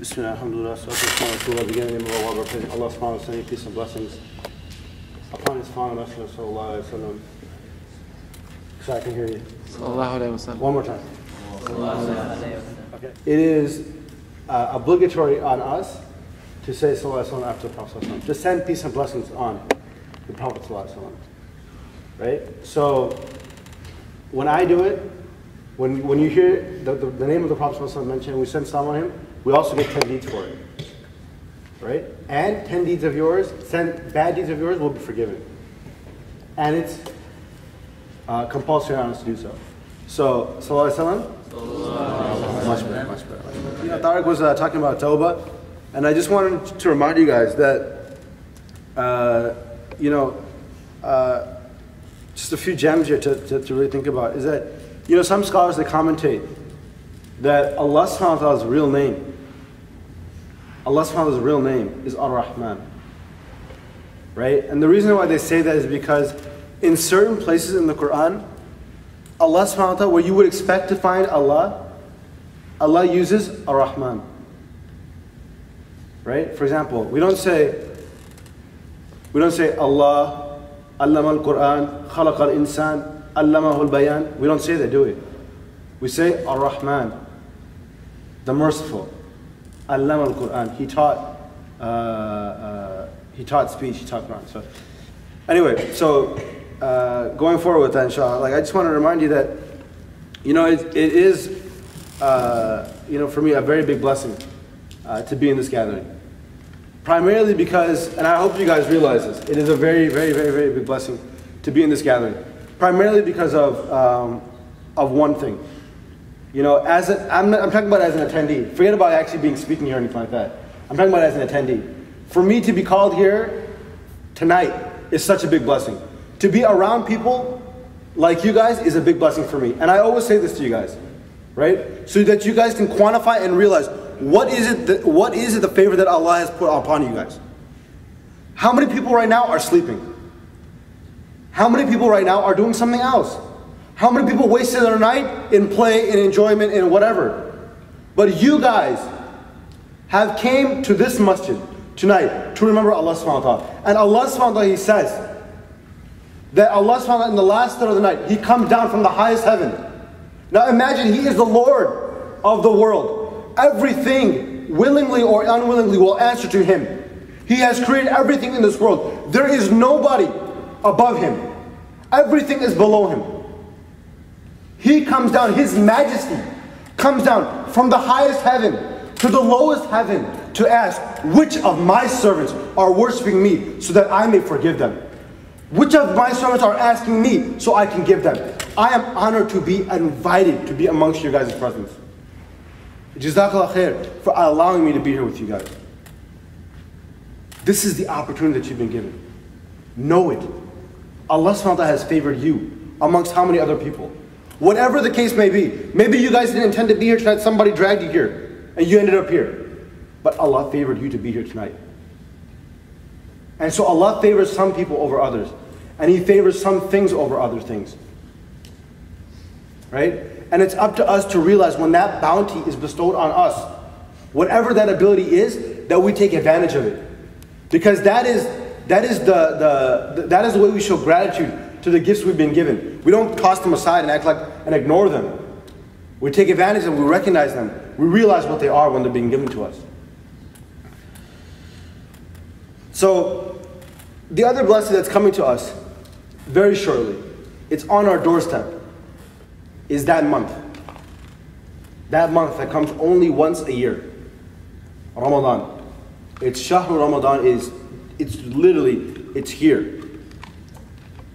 Bismillah, alhamdulillah, salatu beginning in the name of Allah, praising Allah subhanahu wa ta'ala, peace and blessings upon his final messenger, sallallahu alayhi wa sallam. So I can hear you. Sallallahu alayhi wa sallam. One more time. Okay. It is obligatory on us to say sallallahu alayhi wa sallam after the Prophet sallallahu alayhi wa sallam. Just send peace and blessings on the Prophet sallallahu alayhi wa sallam. Right? So, when I do it, when you hear the name of the Prophet sallallahu alayhi wa sallam mentioned, we send salam on him, we also get 10 deeds for it. Right? And 10 deeds of yours, 10 bad deeds of yours will be forgiven. And it's compulsory on us to do so. So, sallallahu alayhi wa sallam? Much better, much better. You know, Tariq was talking about Tawbah, and I just wanted to remind you guys that, just a few gems here to really think about is that, some scholars, they commentate that Allah subhanahu wa ta'ala's real name, Allah subhanahu wa ta'ala's real name is Ar-Rahman. Right? And the reason why they say that is because in certain places in the Quran, Allah subhanahu wa ta'ala, where you would expect to find Allah, Allah uses Ar-Rahman. Right? For example, we don't say Allah, Allama al-Quran, Khalaqa al-Insan, Allamahu al-Bayan. We don't say that, do we? We say Ar-Rahman, the merciful. Allama al-Quran. He taught speech, he taught Quran. So anyway, going forward with that, inshallah, I just want to remind you that, it is, for me, a very big blessing to be in this gathering. Primarily because, and I hope you guys realize this, it is a very, very, very, very big blessing to be in this gathering. Primarily because of one thing. I'm talking about as an attendee. Forget about actually being speaking here or anything like that. I'm talking about as an attendee. For me to be called here tonight is such a big blessing. To be around people like you guys is a big blessing for me. And I always say this to you guys, right? So that you guys can quantify and realize what is it the favor that Allah has put upon you guys. How many people right now are sleeping? How many people right now are doing something else? How many people wasted their night in play, in enjoyment, in whatever? But you guys have came to this masjid tonight to remember Allah subhanahu wa ta'ala. And Allah subhanahu wa ta'ala, He says that Allah subhanahu wa ta'ala in the last third of the night, He comes down from the highest heaven. Now imagine He is the Lord of the world. Everything, willingly or unwillingly, will answer to Him. He has created everything in this world. There is nobody above Him. Everything is below Him. He comes down, His majesty comes down from the highest heaven to the lowest heaven to ask, which of my servants are worshiping me so that I may forgive them? Which of my servants are asking me so I can give them? I am honored to be invited to be amongst your guys' presence. Jazakallah khair for allowing me to be here with you guys. This is the opportunity that you've been given. Know it. Allah subhanahu wa ta'ala has favored you amongst how many other people? Whatever the case may be. Maybe you guys didn't intend to be here tonight, somebody dragged you here, and you ended up here. But Allah favored you to be here tonight. And so Allah favors some people over others. And He favors some things over other things. Right? And it's up to us to realize when that bounty is bestowed on us, whatever that ability is, that we take advantage of it. Because that is the way we show gratitude to the gifts we've been given. We don't toss them aside and act like and ignore them. We take advantage of them, we recognize them, we realize what they are when they're being given to us. So, the other blessing that's coming to us very shortly, it's on our doorstep, is that month. That month that comes only once a year. Ramadan. It's Shahru Ramadan, it's here.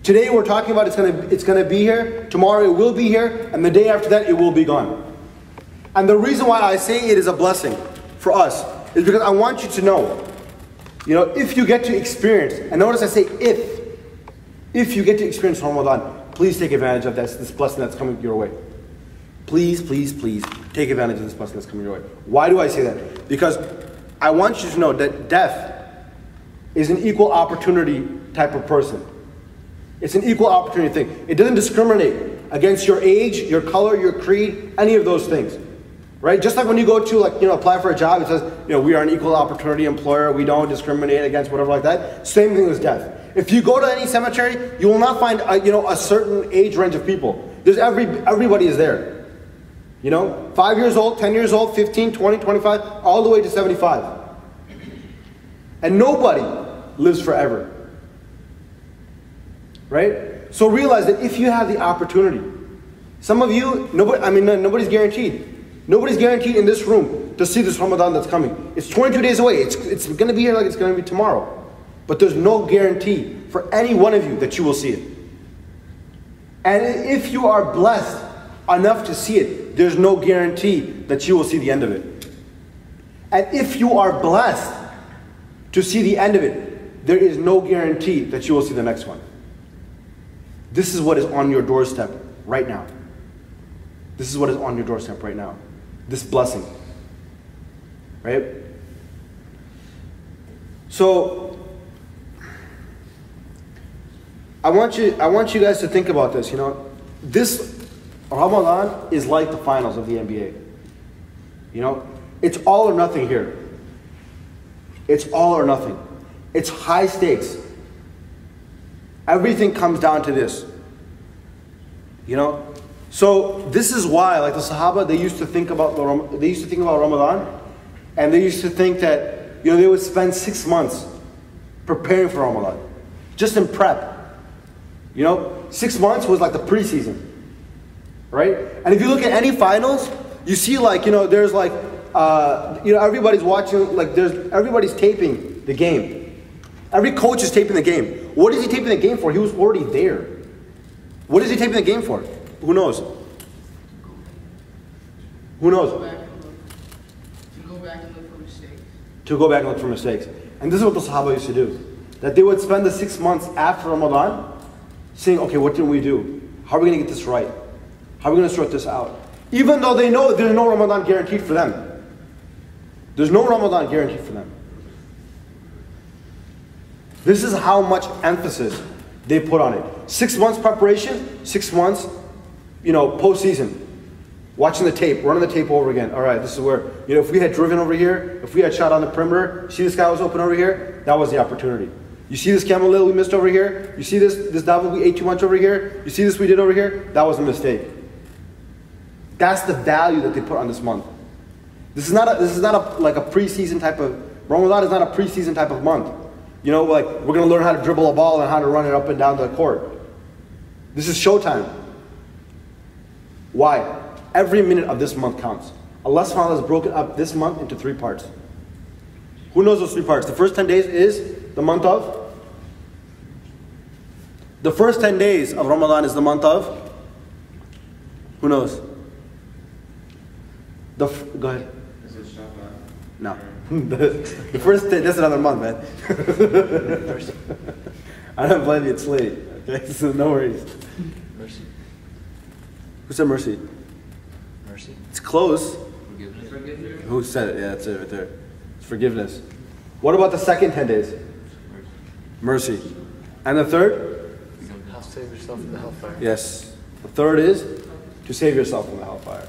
Today we're talking about it's gonna be here, tomorrow it will be here, and the day after that it will be gone. And the reason why I say it is a blessing for us is because I want you to know, if you get to experience, and notice I say if you get to experience Ramadan, please take advantage of this blessing that's coming your way. Please, please, please take advantage of this blessing that's coming your way. Why do I say that? Because I want you to know that death is an equal opportunity type of person. It's an equal opportunity thing. It doesn't discriminate against your age, your color, your creed, any of those things. Right? Just like when you go to apply for a job, it says, we are an equal opportunity employer, we don't discriminate against whatever like that. Same thing with death. If you go to any cemetery, you will not find a certain age range of people. There's everybody is there. 5 years old, 10 years old, 15, 20, 25, all the way to 75. And nobody lives forever. Right? So realize that if you have the opportunity, some of you, nobody's guaranteed. Nobody's guaranteed in this room to see this Ramadan that's coming. It's 22 days away. It's going to be here like it's going to be tomorrow. But there's no guarantee for any one of you that you will see it. And if you are blessed enough to see it, there's no guarantee that you will see the end of it. And if you are blessed to see the end of it, there is no guarantee that you will see the next one. This is what is on your doorstep right now. This is what is on your doorstep right now. This blessing. Right? So I want you guys to think about this. This Ramadan is like the finals of the NBA. It's all or nothing here. It's all or nothing. It's high stakes. Everything comes down to this. So this is why, like the Sahaba, they used to think about Ramadan, and they used to think that they would spend 6 months preparing for Ramadan, just in prep. 6 months was like the preseason, right? And if you look at any finals, you see there's everybody's watching, everybody's taping the game. Every coach is taping the game. What is he taping the game for? He was already there. What is he taping the game for? Who knows? Who knows? To go back and look for mistakes. To go back and look for mistakes. And this is what the Sahaba used to do. That they would spend the 6 months after Ramadan saying, okay, what did we do? How are we going to get this right? How are we going to sort this out? Even though they know there's no Ramadan guaranteed for them. There's no Ramadan guaranteed for them. This is how much emphasis they put on it. 6 months preparation, 6 months, post-season. Watching the tape, running the tape over again. All right, this is where, if we had driven over here, if we had shot on the perimeter, see this guy was open over here, that was the opportunity. You see this camel lil we missed over here? You see this davel we ate too much over here? You see this we did over here? That was a mistake. That's the value that they put on this month. This is not a preseason type of, Ramadan is not a preseason type of month. We're going to learn how to dribble a ball and how to run it up and down the court. This is showtime. Why? Every minute of this month counts. Allah subhanahu wa ta'ala has broken up this month into 3 parts. Who knows those 3 parts? The first 10 days is the month of? The first 10 days of Ramadan is the month of? Who knows? Go ahead. Is it Shaban? No. The first 10, that's another month, man. I don't blame you, it's late. Okay, so no worries. Mercy. Who said mercy? Mercy. It's close. Forgiveness. Who said it? Yeah, that's it right there. It's forgiveness. What about the second 10 days? Mercy. And the third? Save yourself from the hellfire. Yes. The third is to save yourself from the hellfire.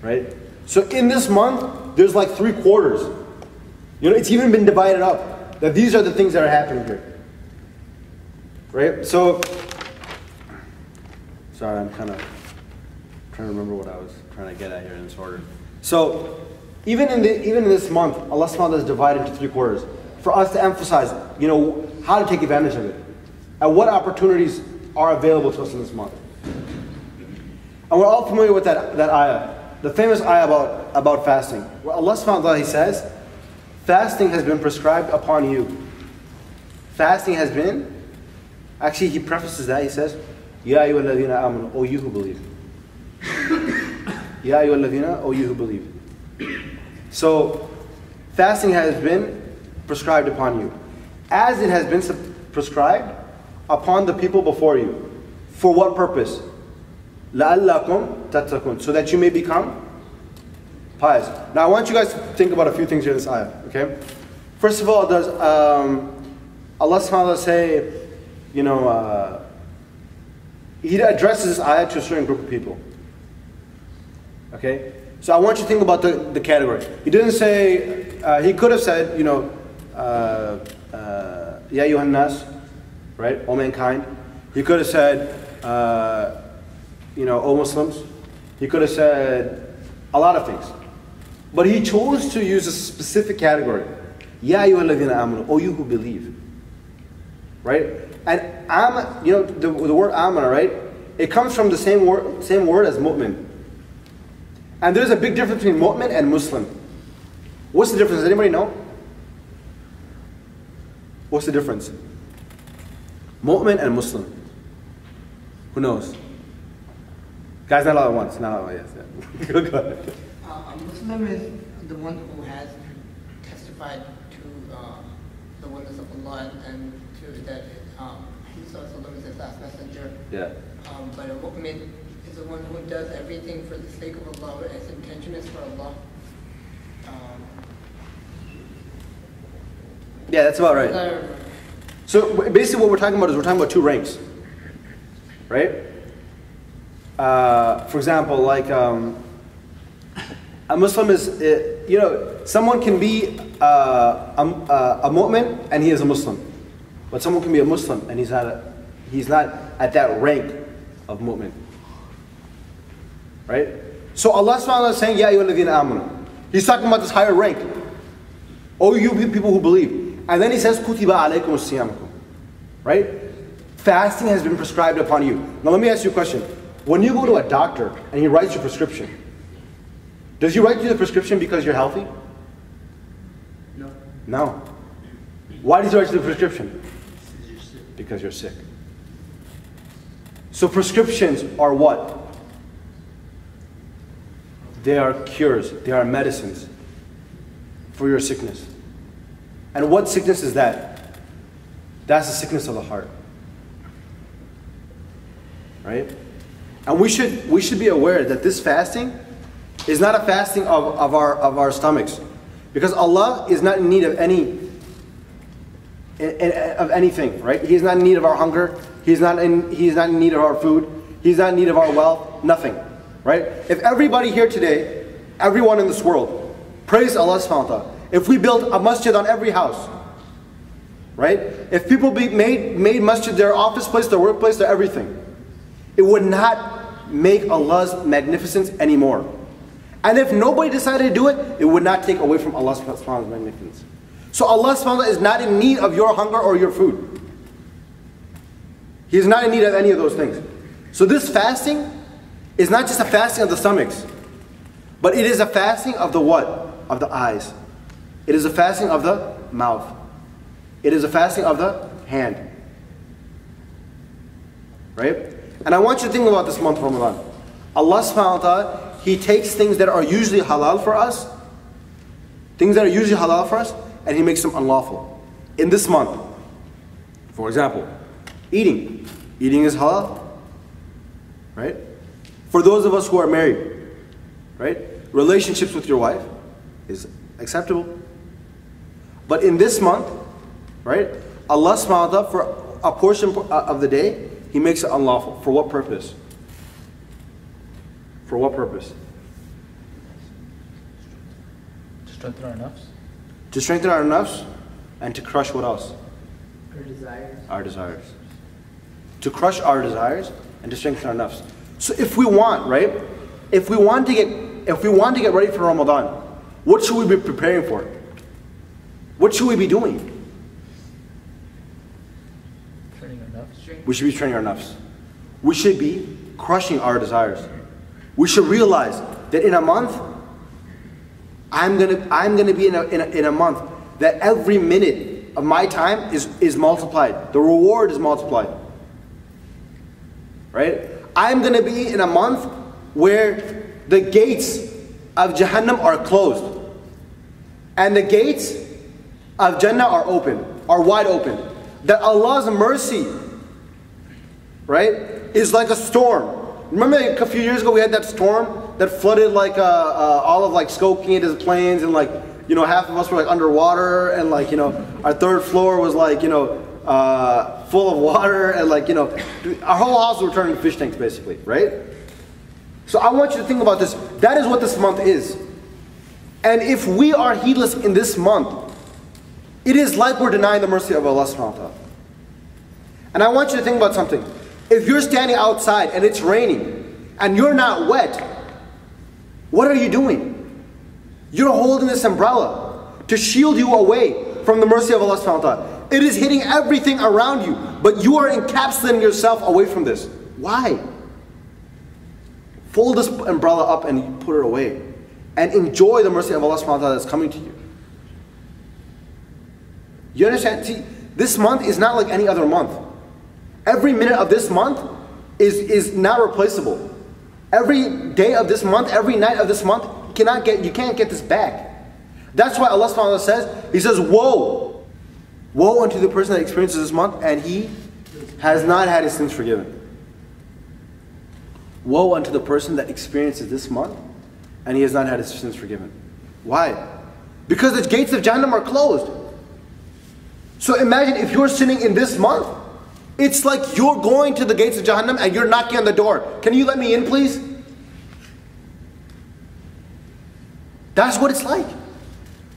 Right? So in this month, there's like 3 quarters. It's even been divided up. That these are the things that are happening here. Right? So, sorry, I'm kind of trying to remember what I was trying to get at here in this order. So, even in this month, Allah subhanahu wa ta'ala is divided into 3 quarters. For us to emphasize, how to take advantage of it. And what opportunities are available to us in this month. And we're all familiar with that ayah. The famous ayah about fasting. Where Allah subhanahu wa ta'ala, He says, fasting has been prescribed upon you. Fasting has been, actually He prefaces that, He says, Ya ayyuhalladhina amanu, O you who believe. Ya ayyuhalladhina, O you who believe. So, fasting has been prescribed upon you. As it has been prescribed upon the people before you. For what purpose? لَعَلَّكُمْ تَتَّقُونَ, so that you may become pious. Now I want you guys to think about a few things here in this ayah, okay? First of all, does Allah subhanahu wa ta'ala say, He addresses this ayah to a certain group of people. Okay? So I want you to think about the category. He didn't say, he could have said, you know, Ya ayyuhan nas, right? O mankind. He could have said, you know, O Muslims. He could have said a lot of things. But he chose to use a specific category. Ya ayyuhal ladhina amanu, O you who believe. Right? And you know, the word amana, right? It comes from the same word as mu'min. And there's a big difference between mu'min and Muslim. What's the difference? Does anybody know? What's the difference? Mu'min and Muslim. Who knows? Guys, not all at once. Not all at once. Yes. Go ahead. A Muslim is the one who has testified to the oneness of Allah and to that Isa is his last messenger. Yeah. But a mu'min is the one who does everything for the sake of Allah, and his intention is for Allah. Yeah, that's about right. So basically what we're talking about is we're talking about two ranks. Right? For example, like a Muslim is, you know, someone can be a mu'min and he is a Muslim. But someone can be a Muslim and he's not at that rank of mu'min. Right? So Allah subhanahu wa ta'ala is saying, Ya ayyuhal ladhina amanu. He's talking about this higher rank. Oh, you people who believe. And then he says, Kutiba alaykum as-siyamakum. Right? Fasting has been prescribed upon you. Now let me ask you a question. When you go to a doctor and he writes your prescription, does he write you the prescription because you're healthy? No. No. Why does he write you the prescription? Because you're sick. So prescriptions are what? They are cures. They are medicines for your sickness. And what sickness is that? That's the sickness of the heart. Right? And we should be aware that this fasting is not a fasting of our stomachs. Because Allah is not in need of anything, right? He is not in need of our hunger. He is not in need of our food. He's not in need of our wealth. Nothing. Right? If everybody here today, everyone in this world, praise Allah subhanahu wa ta'ala. If we build a masjid on every house, right? If people made masjid their office place, their workplace, their everything, it would not make Allah's magnificence anymore. And if nobody decided to do it, it would not take away from Allah's magnificence. So Allah subhanahu wa ta'ala is not in need of your hunger or your food. He is not in need of any of those things. So this fasting is not just a fasting of the stomachs, but it is a fasting of the what? Of the eyes. It is a fasting of the mouth. It is a fasting of the hand. Right? And I want you to think about this month of Ramadan. Allah subhanahu wa ta'ala, He takes things that are usually halal for us, and He makes them unlawful. In this month, for example, eating. Eating is halal. Right? For those of us who are married, right? Relationships with your wife is acceptable. But in this month, right? Allah subhanahu wa ta'ala, for a portion of the day, He makes it unlawful. For what purpose? For what purpose? To strengthen our nafs. To strengthen our nafs and to crush what else? Our desires. Our desires. To crush our desires and to strengthen our nafs. So if we want, right? If we want to get ready for Ramadan, what should we be preparing for? What should we be doing? Training our nafs. We should be training our nafs. We should be crushing our desires. We should realize that in a month, I'm gonna be in a month that every minute of my time is multiplied. The reward is multiplied. Right? I'm gonna be in a month where the gates of Jahannam are closed. And the gates of Jannah are open, are wide open. That Allah's mercy, right, is like a storm. Remember a few years ago we had that storm that flooded like all of like Skokie and his plains, and like, you know, half of us were like underwater, and like, you know, our third floor was like, you know, full of water, and like, you know, our whole house was turning into fish tanks basically, right? So I want you to think about this. That is what this month is. And if we are heedless in this month, it is like we're denying the mercy of Allah subhanahu wa ta'ala. And I want you to think about something. If you're standing outside and it's raining and you're not wet, what are you doing? You're holding this umbrella to shield you away from the mercy of Allah subhanahu wa ta'ala. It is hitting everything around you, but you are encapsulating yourself away from this. Why? Fold this umbrella up and put it away. And enjoy the mercy of Allah subhanahu wa ta'ala that's coming to you. You understand? See, this month is not like any other month. Every minute of this month is not replaceable. Every day of this month, every night of this month, you can't get this back. That's why Allah subhanahu wa ta'ala says, He says, woe! Woe unto the person that experiences this month and he has not had his sins forgiven. Woe unto the person that experiences this month and he has not had his sins forgiven. Why? Because the gates of Jahannam are closed. So imagine if you're sinning in this month, it's like you're going to the gates of Jahannam and you're knocking on the door. Can you let me in, please? That's what it's like.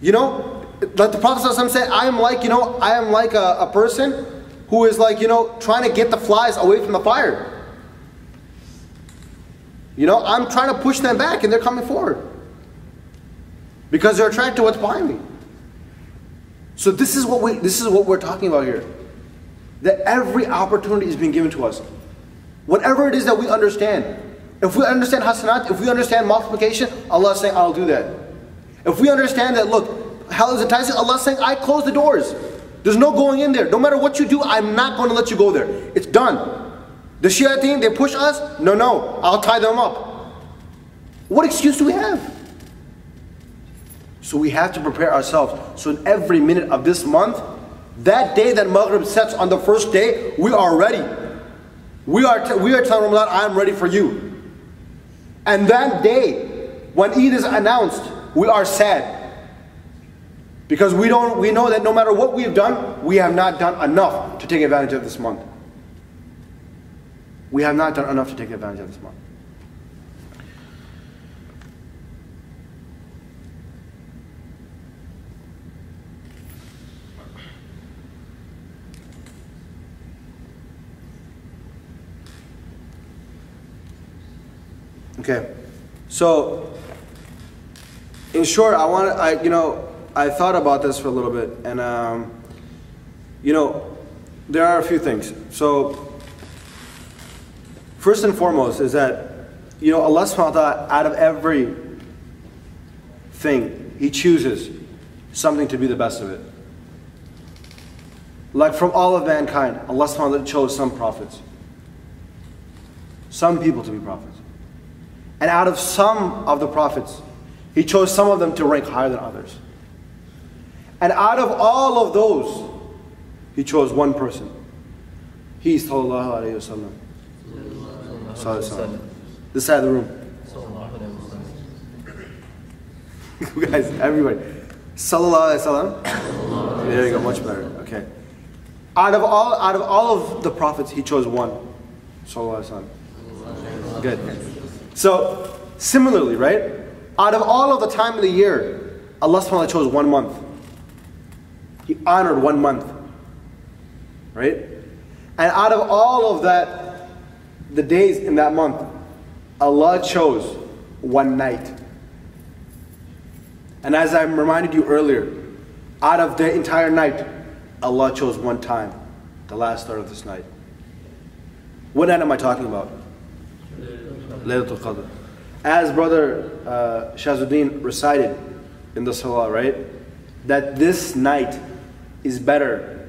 You know, like the Prophet ﷺ said, I am like a person who is like, trying to get the flies away from the fire. I'm trying to push them back and they're coming forward. Because they're attracted to what's behind me. So this is what we're talking about here. That every opportunity is being given to us. Whatever it is that we understand. If we understand hasanat, if we understand multiplication, Allah is saying, I'll do that. If we understand that, look, hell is enticing, Allah is saying, I close the doors. There's no going in there. No matter what you do, I'm not going to let you go there. It's done. The shayateen, they push us. No, I'll tie them up. What excuse do we have? So we have to prepare ourselves. So in every minute of this month, that day that Maghrib sets on the first day, we are ready. We are telling Ramadan, I am ready for you. And that day, when Eid is announced, we are sad. Because we know that no matter what we have done, we have not done enough to take advantage of this month. We have not done enough to take advantage of this month. Okay, so in short, I thought about this for a little bit, and there are a few things. So first and foremost is that Allah subhanahu wa ta'ala, out of every thing, He chooses something to be the best of it. Like from all of mankind, Allah subhanahu wa ta'ala chose some prophets, some people to be prophets. And out of some of the prophets, He chose some of them to rank higher than others. And out of all of those, He chose one person. He, sallallahu alayhi wa sallam. This side of the room. Guys, everybody. Sallallahu alayhi wa sallam. There you go, much better. Okay. Out of all of the prophets, He chose one. Sallallahu alayhi wa sallam. Good. So, similarly, right? Out of all of the time of the year, Allah subhanahu wa ta'ala chose 1 month. He honored 1 month. Right? And out of all of that, the days in that month, Allah chose 1 night. And as I reminded you earlier, out of the entire night, Allah chose 1 time, the last third of this night. What night am I talking about? Laylatul Qadr. As Brother Shazuddin recited in the Salah, right? That this night is better.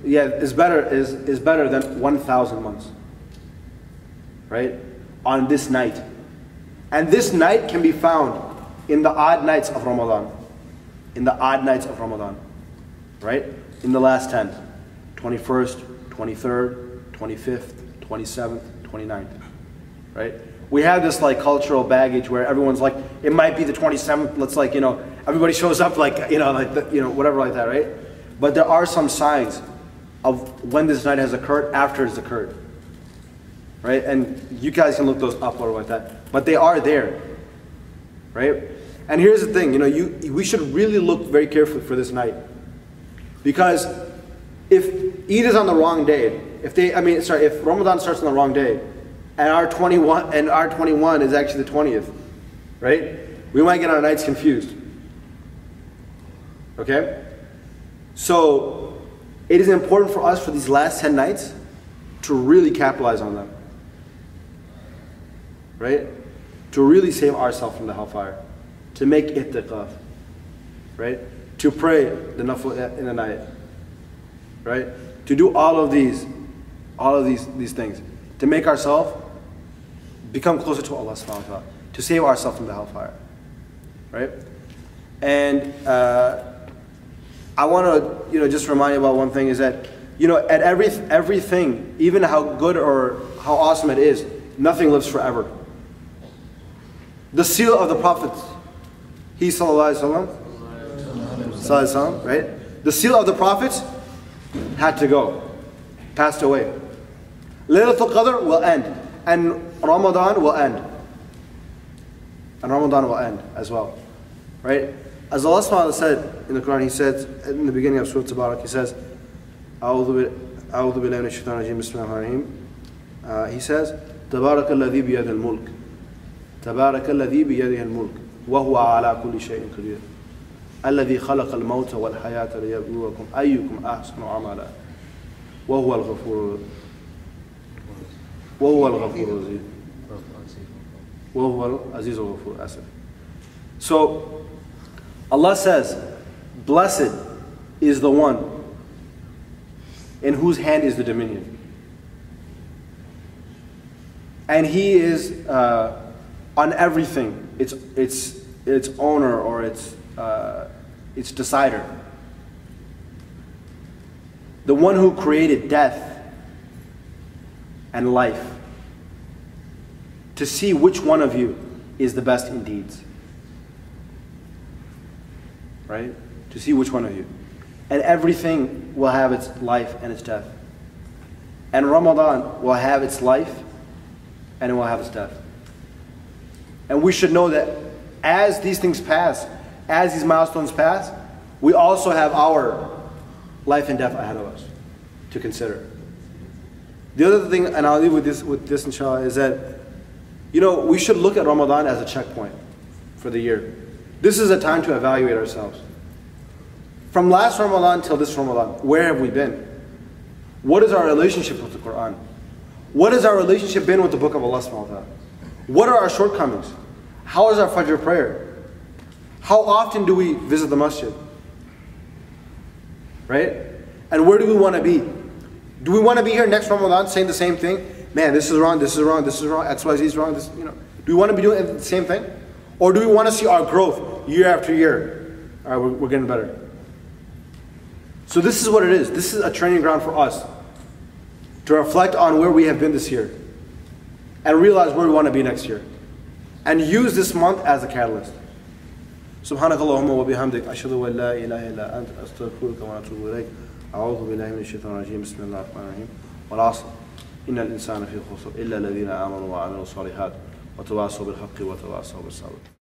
Is better than 1,000 months. Right? On this night. And this night can be found in the odd nights of Ramadan. In the odd nights of Ramadan. Right? In the last 10. 21st, 23rd, 25th, 27th, 29th, right? We have this like cultural baggage where everyone's like, it might be the 27th. Let's everybody shows up whatever like that, right? But there are some signs of when this night has occurred after it's occurred. right? And you guys can look those up or like that, but they are there, right? And here's the thing, we should really look very carefully for this night, because if Eid is on the wrong day, if Ramadan starts on the wrong day, and our 21 is actually the 20th, right? We might get our nights confused. Okay? So it is important for us for these last 10 nights to really capitalize on them. Right? To really save ourselves from the hellfire. To make ittiqaf. Right? To pray the nafil in the night. Right? To do all of these things. To make ourselves become closer to Allah subhanahu wa ta'ala. To save ourselves from the hellfire. Right? And I want to just remind you about one thing, is that at everything, even how good or how awesome it is, nothing lives forever. The seal of the prophets, he sallallahu alaihi wasallam, right? The seal of the prophets had to go, passed away. Laylatul Qadr will end, and Ramadan will end. And Ramadan will end as well, right? As Allah subhanahu wa ta'ala said in the Quran, He says in the beginning of Surah Tabarak, He says, "A'udhu billahi minash shaitanir rajim, bismillahir rahmanir rahim." He says, "Tabarak alladhi biyadihi al-mulk, Tabarak alladhi biyadihi al-mulk, wa huwa ala kulli shay'in qadir, alladhi khalaqa al-mawta wal hayata liyabluwakum ayyukum ahsanu amala, wa huwa al-ghafur al-aziz, wa huwa al-aziz al-ghafur asif." So Allah says, blessed is the one in whose hand is the dominion. And He is on everything, its owner or its decider. The one who created death and life, to see which one of you is the best in deeds. Right? To see which one of you. And everything will have its life and its death. And Ramadan will have its life and it will have its death. And we should know that as these things pass, as these milestones pass, we also have our life and death ahead of us to consider. The other thing, and I'll leave with this inshallah, is that we should look at Ramadan as a checkpoint for the year. This is a time to evaluate ourselves. From last Ramadan till this Ramadan, where have we been? What is our relationship with the Quran? What has our relationship been with the Book of Allah subhanahu wa ta'ala? What are our shortcomings? How is our Fajr prayer? How often do we visit the masjid? Right? And where do we want to be? Do we want to be here next Ramadan saying the same thing? Man, this is wrong, this is wrong, this is wrong, XYZ is wrong, Do we want to be doing the same thing? Or do we want to see our growth year after year? All right, we're getting better. So this is what it is. This is a training ground for us to reflect on where we have been this year and realize where we want to be next year. And use this month as a catalyst. Subhanakallahumma wa bihamdik, ashhadu an la ilaha illa anta, astaghfiruka wa atubu ilayk. A'udhu billahi minash shaitanir rajim, bismillahir rahmanir rahim. Wal 'asr, innal insana fi khusr illa alladhina amanu wa 'amilus solihat wa tawasaw bil haqqi wa tawasaw bis sabr.